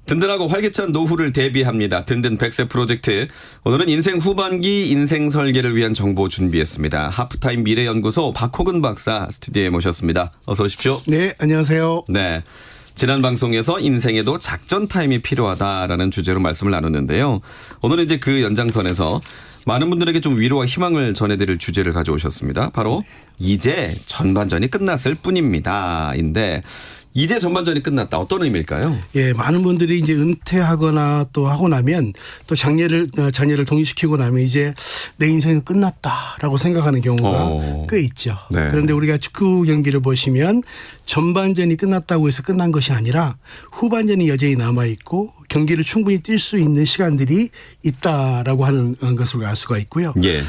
든든하고 활기찬 노후를 대비합니다. 든든 100세 프로젝트. 오늘은 인생 후반기 인생 설계를 위한 정보 준비했습니다. 하프타임 미래연구소 박호근 박사 스튜디오에 모셨습니다. 어서 오십시오. 네, 안녕하세요. 네. 지난 방송에서 인생에도 작전 타임이 필요하다라는 주제로 말씀을 나눴는데요. 오늘은 이제 그 연장선에서 많은 분들에게 좀 위로와 희망을 전해드릴 주제를 가져오셨습니다. 바로 이제 전반전이 끝났을 뿐입니다.인데 이제 전반전이 끝났다. 어떤 의미일까요? 예, 많은 분들이 이제 은퇴하거나 또 하고 나면 또 자녀를 독립시키고 나면 이제 내 인생은 끝났다라고 생각하는 경우가 꽤 있죠. 네. 그런데 우리가 축구 경기를 보시면 전반전이 끝났다고 해서 끝난 것이 아니라 후반전이 여전히 남아 있고 경기를 충분히 뛸 수 있는 시간들이 있다라고 하는 것을 알 수가 있고요. 예.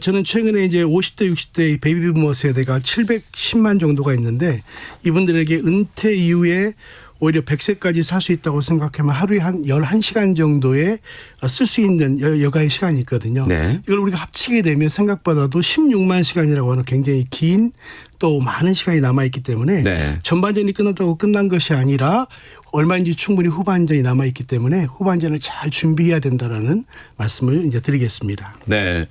저는 최근에 이제 50대, 60대 베이비부머 세대가 710만 정도가 있는데 이분들에게 은퇴 이후에 오히려 100세까지 살 수 있다고 생각하면 하루에 한 11시간 정도에 쓸 수 있는 여가의 시간이 있거든요. 네. 이걸 우리가 합치게 되면 생각보다도 16만 시간이라고 하는 굉장히 긴 또 많은 시간이 남아있기 때문에 네. 전반전이 끝났다고 끝난 것이 아니라 얼마인지 충분히 후반전이 남아있기 때문에 후반전을 잘 준비해야 된다라는 말씀을 이제 드리겠습니다. 네.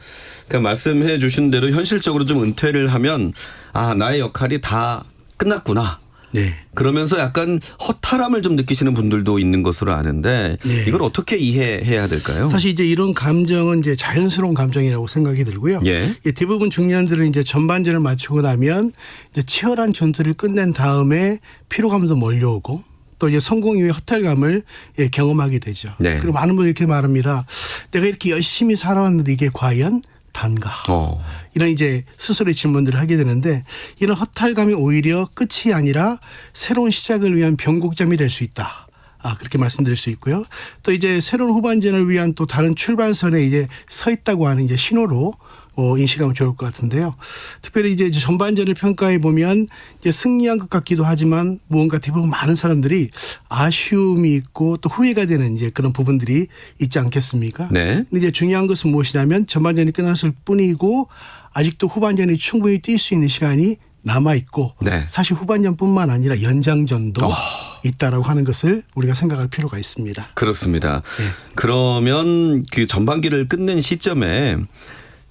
그러니까 말씀해 주신 대로 현실적으로 좀 은퇴를 하면 아, 나의 역할이 다 끝났구나. 네. 그러면서 약간 허탈함을 좀 느끼시는 분들도 있는 것으로 아는데 네. 이걸 어떻게 이해해야 될까요? 사실 이제 이런 감정은 이제 자연스러운 감정이라고 생각이 들고요. 예. 대부분 중년들은 이제 전반전을 마치고 나면 이제 치열한 전투를 끝낸 다음에 피로감도 몰려오고 또 이제 성공 이후의 허탈감을 경험하게 되죠. 네. 그리고 많은 분들이 이렇게 말합니다. 내가 이렇게 열심히 살아왔는데 이게 과연 단가? 이런 이제 스스로의 질문들을 하게 되는데 이런 허탈감이 오히려 끝이 아니라 새로운 시작을 위한 변곡점이 될 수 있다. 그렇게 말씀드릴 수 있고요. 또 이제 새로운 후반전을 위한 또 다른 출발선에 이제 서 있다고 하는 이제 신호로 인식하면 좋을 것 같은데요. 특별히 이제 전반전을 평가해 보면 이제 승리한 것 같기도 하지만 무언가 대부분 많은 사람들이 아쉬움이 있고 또 후회가 되는 이제 그런 부분들이 있지 않겠습니까? 네. 근데 이제 중요한 것은 무엇이냐면 전반전이 끝났을 뿐이고 아직도 후반전이 충분히 뛸 수 있는 시간이 남아 있고 네. 사실 후반전뿐만 아니라 연장전도 있다라고 하는 것을 우리가 생각할 필요가 있습니다. 그렇습니다. 네. 그러면 그 전반기를 끝낸 시점에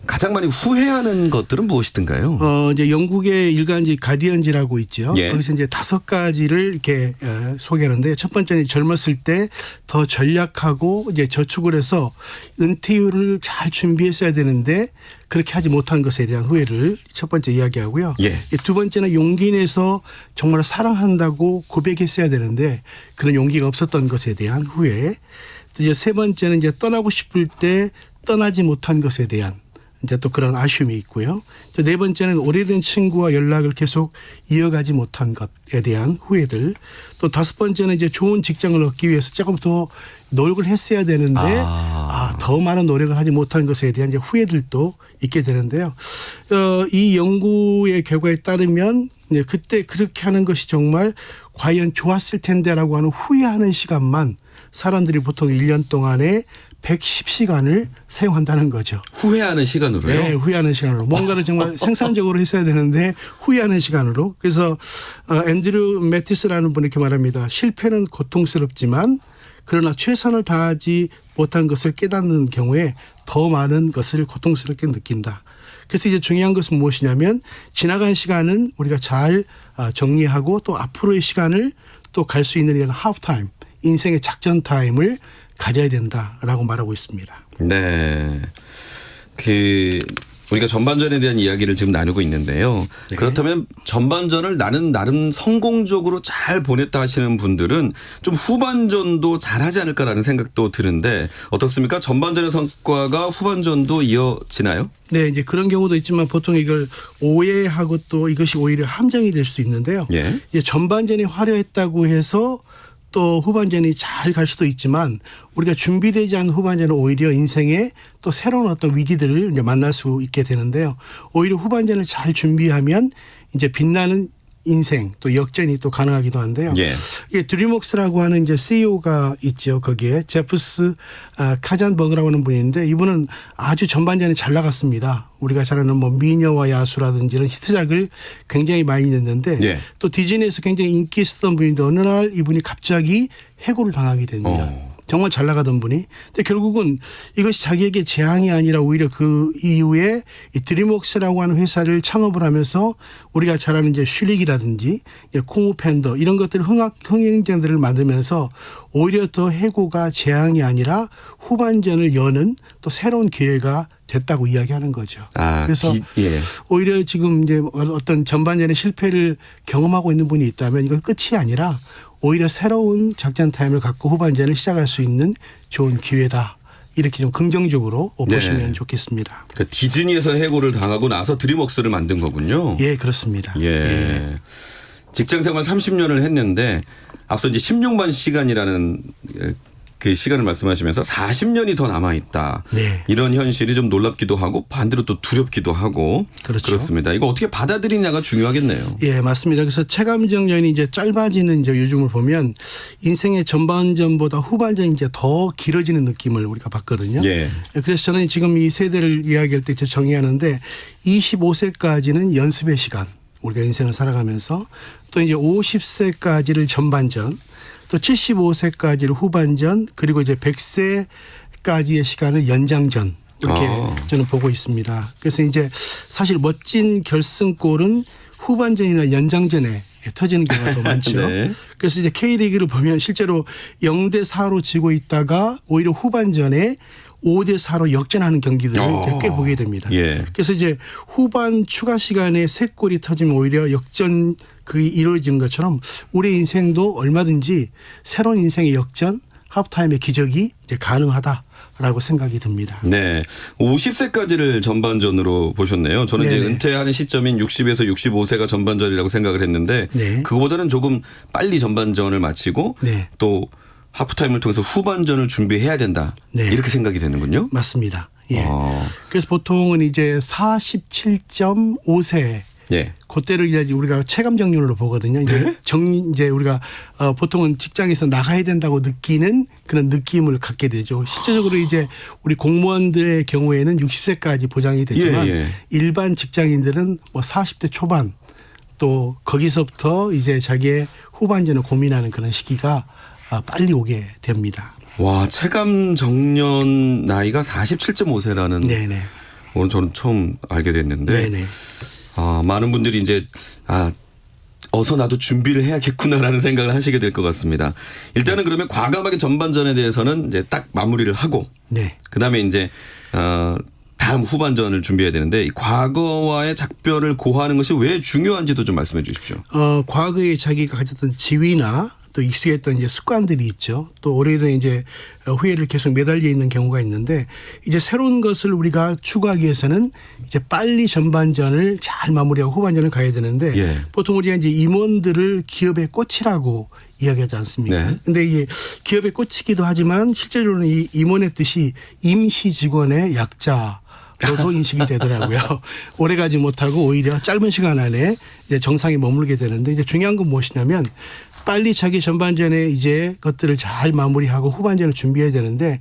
가장 많이 후회하는 것들은 무엇이든가요? 이제 영국의 일간지 가디언지라고 있죠. 예. 거기서 이제 5가지를 이렇게 소개하는데 첫 번째는 젊었을 때 더 전략하고 이제 저축을 해서 은퇴 이후를 잘 준비했어야 되는데 그렇게 하지 못한 것에 대한 후회를 첫 번째 이야기하고요. 예. 두 번째는 용기 내서 정말 사랑한다고 고백했어야 되는데 그런 용기가 없었던 것에 대한 후회. 또 이제 세 번째는 이제 떠나고 싶을 때 떠나지 못한 것에 대한 이제 또 그런 아쉬움이 있고요. 네 번째는 오래된 친구와 연락을 계속 이어가지 못한 것에 대한 후회들. 또 다섯 번째는 이제 좋은 직장을 얻기 위해서 조금 더 노력을 했어야 되는데 더 많은 노력을 하지 못한 것에 대한 이제 후회들도 있게 되는데요. 이 연구의 결과에 따르면 이제 그때 그렇게 하는 것이 정말 과연 좋았을 텐데라고 하는 후회하는 시간만 사람들이 보통 1년 동안에 110시간을 사용한다는 거죠. 후회하는 시간으로요? 네, 후회하는 시간으로. 뭔가를 정말 생산적으로 했어야 되는데 후회하는 시간으로. 그래서 앤드류 매티스라는 분이 이렇게 말합니다. 실패는 고통스럽지만 그러나 최선을 다하지 못한 것을 깨닫는 경우에 더 많은 것을 고통스럽게 느낀다. 그래서 이제 중요한 것은 무엇이냐면 지나간 시간은 우리가 잘 정리하고 또 앞으로의 시간을 또 갈 수 있는 이런 하프타임, 인생의 작전 타임을 가져야 된다라고 말하고 있습니다. 네. 우리가 전반전에 대한 이야기를 지금 나누고 있는데요. 네. 그렇다면 전반전을 나는 나름 성공적으로 잘 보냈다 하시는 분들은 좀 후반전도 잘하지 않을까라는 생각도 드는데 어떻습니까? 전반전의 성과가 후반전도 이어지나요? 네, 이제 그런 경우도 있지만 보통 이걸 오해하고 또 이것이 오히려 함정이 될 수 있는데요. 예. 이제 전반전이 화려했다고 해서 또 후반전이 잘 갈 수도 있지만 우리가 준비되지 않은 후반전은 오히려 인생에 또 새로운 어떤 위기들을 이제 만날 수 있게 되는데요. 오히려 후반전을 잘 준비하면 이제 빛나는 인생 또 역전이 또 가능하기도 한데요. 예. 이게 드림웍스라고 하는 이제 CEO가 있죠. 거기에 제프스 카잔버그라고 하는 분인데 이분은 아주 전반전에 잘 나갔습니다. 우리가 잘 아는 뭐 미녀와 야수라든지 이런 히트작을 굉장히 많이 냈는데 예. 또 디즈니에서 굉장히 인기 있었던 분인데 어느 날 이분이 갑자기 해고를 당하게 됩니다. 정말 잘 나가던 분이. 근데 결국은 이것이 자기에게 재앙이 아니라 오히려 그 이후에 이 드림웍스라고 하는 회사를 창업을 하면서 우리가 잘 아는 이제 슐릭이라든지 콩우 팬더 이런 것들 흥행작들을 만들면서 오히려 더 해고가 재앙이 아니라 후반전을 여는 또 새로운 기회가 됐다고 이야기하는 거죠. 그래서 예. 오히려 지금 이제 어떤 전반전의 실패를 경험하고 있는 분이 있다면 이건 끝이 아니라 오히려 새로운 작전 타임을 갖고 후반전을 시작할 수 있는 좋은 기회다. 이렇게 좀 긍정적으로 보시면 좋겠습니다. 그러니까 디즈니에서 해고를 당하고 나서 드림웍스를 만든 거군요. 예, 그렇습니다. 예. 직장 생활 30년을 했는데 앞서 이제 16만 시간이라는 그 시간을 말씀하시면서 40년이 더 남아 있다. 네. 이런 현실이 좀 놀랍기도 하고 반대로 또 두렵기도 하고 그렇죠. 그렇습니다. 이거 어떻게 받아들이냐가 중요하겠네요. 예, 맞습니다. 그래서 체감정년이 이제 짧아지는 이제 요즘을 보면 인생의 전반전보다 후반전이 이제 더 길어지는 느낌을 우리가 받거든요. 예. 그래서 저는 지금 이 세대를 이야기할 때 정의하는데 25세까지는 연습의 시간. 우리가 인생을 살아가면서 또 이제 50세까지를 전반전 또 75세까지를 후반전 그리고 이제 100세까지의 시간을 연장전 이렇게 저는 보고 있습니다. 그래서 이제 사실 멋진 결승골은 후반전이나 연장전에 터지는 경우가 더 많죠. 네. 그래서 이제 K리그를 보면 실제로 0대 4로 지고 있다가 오히려 후반전에 5대 4로 역전하는 경기들을 꽤 보게 됩니다. 예. 그래서 이제 후반 추가 시간에 3골이 터지면 오히려 역전 그 이루어지는 것처럼 우리 인생도 얼마든지 새로운 인생의 역전, 하프타임의 기적이 이제 가능하다라고 생각이 듭니다. 네. 50세까지를 전반전으로 보셨네요. 저는 이제 네네. 은퇴하는 시점인 60에서 65세가 전반전이라고 생각을 했는데 네. 그거보다는 조금 빨리 전반전을 마치고 네. 또 하프타임을 통해서 후반전을 준비해야 된다. 네. 이렇게 생각이 되는군요. 맞습니다. 예. 그래서 보통은 이제 47.5세 예. 그때를 이제 우리가 체감 정렬로 보거든요. 이제 이제 우리가 보통은 직장에서 나가야 된다고 느끼는 그런 느낌을 갖게 되죠. 실제적으로 이제 우리 공무원들의 경우에는 60세까지 보장이 되지만 예. 일반 직장인들은 뭐 40대 초반 또 거기서부터 이제 자기의 후반전을 고민하는 그런 시기가 빨리 오게 됩니다. 와, 체감 정년 나이가 47.5세라는 네네. 오늘 저는 처음 알게 됐는데 네네. 많은 분들이 이제 어서 나도 준비를 해야겠구나라는 생각을 하시게 될 것 같습니다. 일단은 그러면 과감하게 전반전에 대해서는 이제 딱 마무리를 하고 네. 그다음에 이제 다음 후반전을 준비해야 되는데 이 과거와의 작별을 고하는 것이 왜 중요한지도 좀 말씀해 주십시오. 과거에 자기가 가졌던 지위나 또 익숙했던 이제 습관들이 있죠. 또 오래된 이제 후회를 계속 매달려 있는 경우가 있는데 이제 새로운 것을 우리가 추구하기 위해서는 이제 빨리 전반전을 잘 마무리하고 후반전을 가야 되는데 예. 보통 우리가 이제 임원들을 기업의 꽃이라고 이야기하지 않습니까? 네. 근데 이게 기업의 꽃이기도 하지만 실제로는 이 임원의 뜻이 임시 직원의 약자. 로도 인식이 되더라고요. 오래 가지 못하고 오히려 짧은 시간 안에 이제 정상에 머물게 되는데 이제 중요한 건 무엇이냐면 빨리 자기 전반전에 이제 것들을 잘 마무리하고 후반전을 준비해야 되는데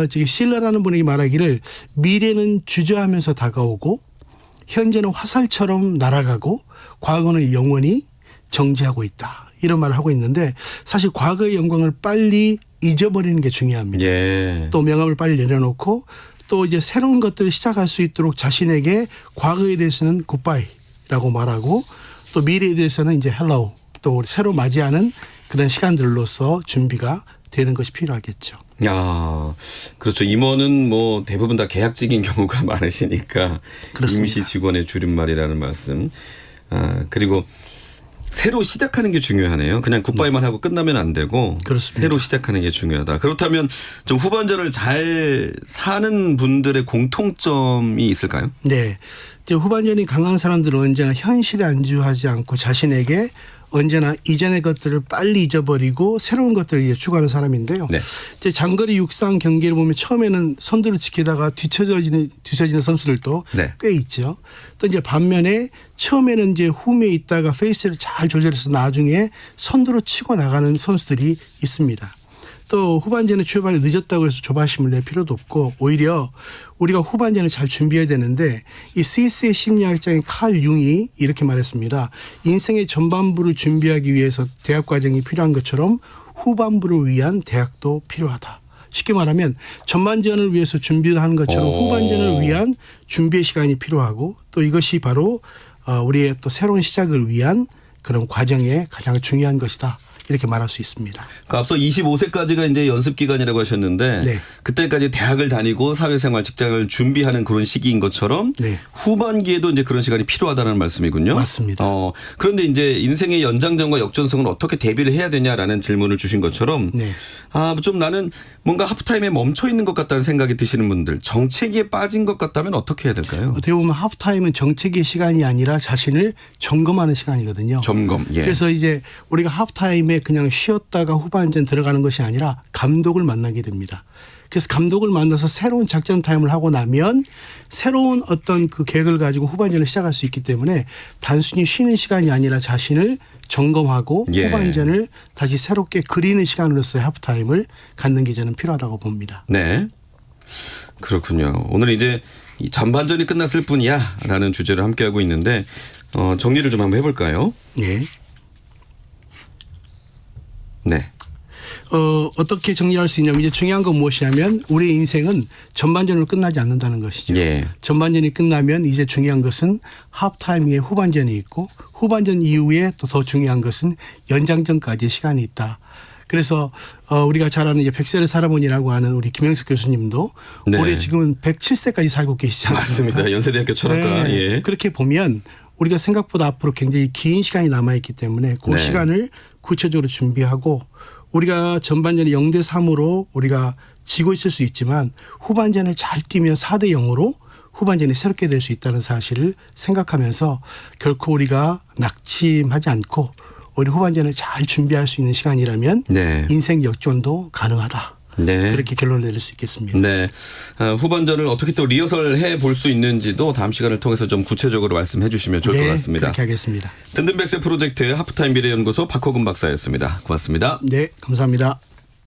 저기 실러라는 분이 말하기를 미래는 주저하면서 다가오고 현재는 화살처럼 날아가고 과거는 영원히 정지하고 있다. 이런 말을 하고 있는데 사실 과거의 영광을 빨리 잊어버리는 게 중요합니다. 예. 또 명함을 빨리 내려놓고 또 이제 새로운 것들을 시작할 수 있도록 자신에게 과거에 대해서는 굿바이라고 말하고 또 미래에 대해서는 이제 헬로우 또 새로 맞이하는 그런 시간들로서 준비가 되는 것이 필요하겠죠. 야, 그렇죠. 임원은 뭐 대부분 다 계약직인 경우가 많으시니까 그렇습니다. 임시 직원의 줄임말이라는 말씀. 그리고 새로 시작하는 게 중요하네요. 그냥 굿바이만 하고 끝나면 안 되고 그렇습니다. 새로 시작하는 게 중요하다. 그렇다면 좀 후반전을 잘 사는 분들의 공통점이 있을까요? 네. 이제 후반전이 강한 사람들은 언제나 현실에 안주하지 않고 자신에게 언제나 이전의 것들을 빨리 잊어버리고 새로운 것들을 이제 추구하는 사람인데요. 네. 이제 장거리 육상 경기를 보면 처음에는 선두를 지키다가 뒤처지는 선수들도 네. 꽤 있죠. 또 이제 반면에 처음에는 이제 홈에 있다가 페이스를 잘 조절해서 나중에 선두로 치고 나가는 선수들이 있습니다. 또 후반전에 출발이 늦었다고 해서 조바심을 낼 필요도 없고 오히려 우리가 후반전을 잘 준비해야 되는데 이 스위스의 심리학자인 칼 융이 이렇게 말했습니다. 인생의 전반부를 준비하기 위해서 대학 과정이 필요한 것처럼 후반부를 위한 대학도 필요하다. 쉽게 말하면 전반전을 위해서 준비하는 것처럼 후반전을 위한 준비의 시간이 필요하고 또 이것이 바로 우리의 또 새로운 시작을 위한 그런 과정에 가장 중요한 것이다. 이렇게 말할 수 있습니다. 그러니까 앞서 25세까지가 이제 연습 기간이라고 하셨는데 네. 그때까지 대학을 다니고 사회생활 직장을 준비하는 그런 시기인 것처럼 네. 후반기에도 이제 그런 시간이 필요하다는 말씀이군요. 맞습니다. 그런데 이제 인생의 연장전과 역전승은 어떻게 대비를 해야 되냐라는 질문을 주신 것처럼 네. 좀 나는 뭔가 하프타임에 멈춰 있는 것 같다는 생각이 드시는 분들 정체기에 빠진 것 같다면 어떻게 해야 될까요? 어떻게 보면 하프타임은 정체기의 시간이 아니라 자신을 점검하는 시간이거든요. 점검. 예. 그래서 이제 우리가 하프타임에 그냥 쉬었다가 후반전 들어가는 것이 아니라 감독을 만나게 됩니다. 그래서 감독을 만나서 새로운 작전 타임을 하고 나면 새로운 어떤 그 계획을 가지고 후반전을 시작할 수 있기 때문에 단순히 쉬는 시간이 아니라 자신을 점검하고 예. 후반전을 다시 새롭게 그리는 시간으로서의 하프타임을 갖는 게 저는 필요하다고 봅니다. 네. 그렇군요. 오늘 이제 이 전반전이 끝났을 뿐이야라는 주제로 함께하고 있는데 정리를 좀 한번 해볼까요? 예. 네. 어떻게 정리할 수 있냐면 이제 중요한 건 무엇이냐면 우리의 인생은 전반전으로 끝나지 않는다는 것이죠. 예. 전반전이 끝나면 이제 중요한 것은 하프타임 위에 후반전이 있고 후반전 이후에 또 더 중요한 것은 연장전까지의 시간이 있다. 그래서 우리가 잘 아는 이제 100세를 살아보니라고 하는 우리 김영석 교수님도 네. 올해 지금은 107세까지 살고 계시지 않습니까? 맞습니다. 연세대학교 철학과. 네. 예. 그렇게 보면 우리가 생각보다 앞으로 굉장히 긴 시간이 남아있기 때문에 그 네. 시간을 구체적으로 준비하고 우리가 전반전에 0대 3으로 우리가 지고 있을 수 있지만 후반전을 잘 뛰면 4대 0으로 후반전이 새롭게 될 수 있다는 사실을 생각하면서 결코 우리가 낙심하지 않고 우리 후반전을 잘 준비할 수 있는 시간이라면 네. 인생 역전도 가능하다. 네. 그렇게 결론을 내릴 수 있겠습니다. 네. 후반전을 어떻게 또 리허설 해 볼 수 있는지도 다음 시간을 통해서 좀 구체적으로 말씀해 주시면 좋을 것 같습니다. 그렇게 하겠습니다. 든든백세 프로젝트 하프타임 미래연구소 박호근 박사였습니다. 고맙습니다. 네, 감사합니다.